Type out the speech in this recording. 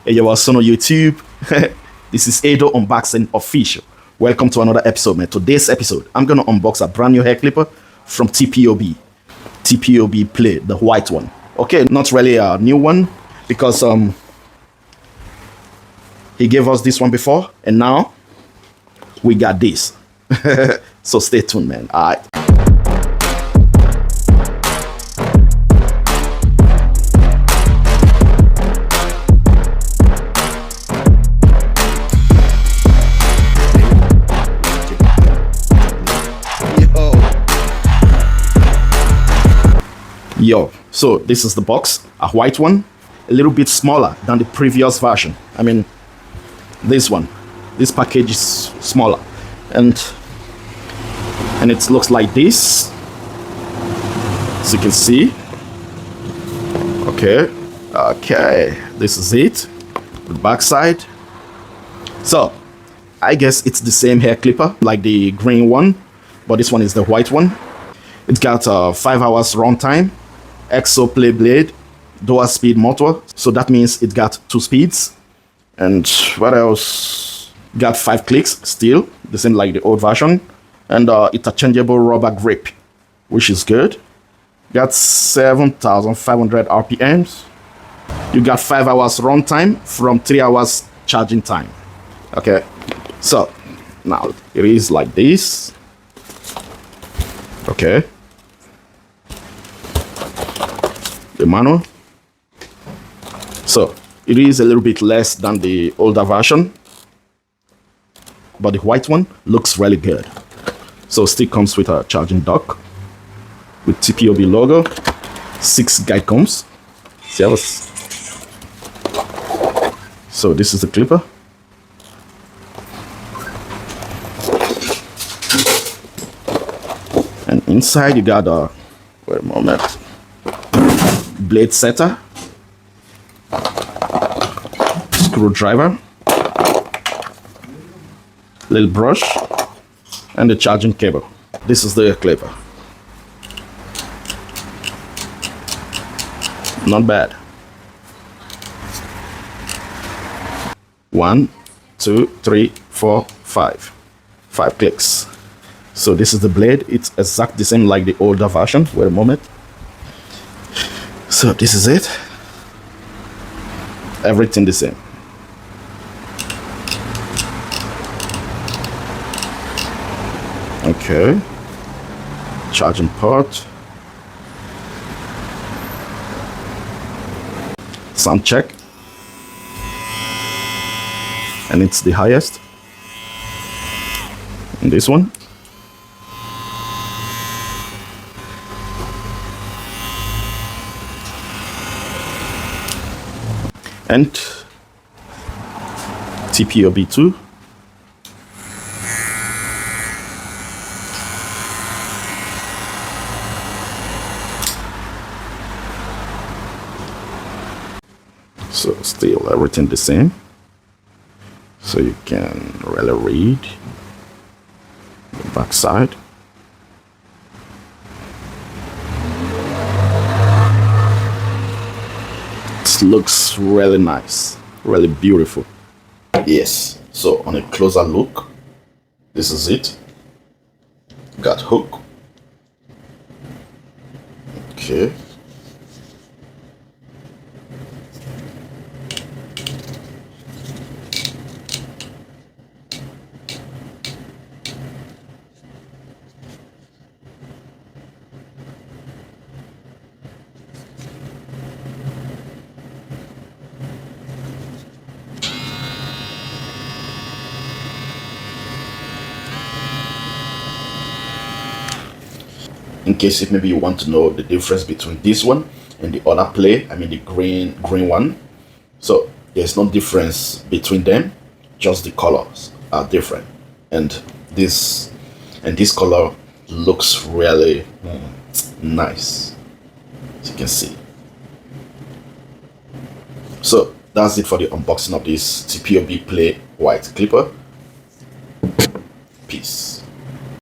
Hey, yo, what's on YouTube? This is Edo Unboxing Official. Welcome to another episode, man. Today's episode, I'm gonna unbox a brand new hair clipper from TPOB. TPOB Play, the white one. Okay, not really a new one because he gave us this one before, and now we got this. So stay tuned, man. All right. Yo, so this is the box, a white one, a little bit smaller than the previous version. I mean, this one, this package is smaller, and it looks like this, as you can see. Okay, this is it, the back side. So I guess it's the same hair clipper like the green one, but this one is the white one. It's got 5 hours runtime, exo play blade, dual speed motor, so that means it got 2 speeds. And what else? Got 5 clicks, still the same like the old version, and interchangeable rubber grip, which is good. Got 7,500 RPMs. You got 5 hours runtime from 3 hours charging time. Okay, so now it is like this. Okay, the manual. So it is a little bit less than the older version, but the white one looks really good. So still comes with a charging dock with TPOB logo, 6 guide combs. So this is the clipper. And inside you got a, wait a moment, blade setter, screwdriver, little brush, and the charging cable. This is the clipper. Not bad. 1, 2, 3, 4, 5. 5 clicks. So this is the blade. It's exactly the same like the older version. Wait a moment. So this is it. Everything the same. Okay. Charging port. Sound check. And it's the highest. And this one. And TPOB 2. So still everything the same. So you can really read the back side. It looks really nice, really beautiful. Yes, so on a closer look, this is it. Got hook. Okay. In case if maybe you want to know the difference between this one and the other play, I mean the green one. So there's no difference between them, just the colors are different. And this color looks really nice, as you can see. So that's it for the unboxing of this TPOB Play White clipper. Peace.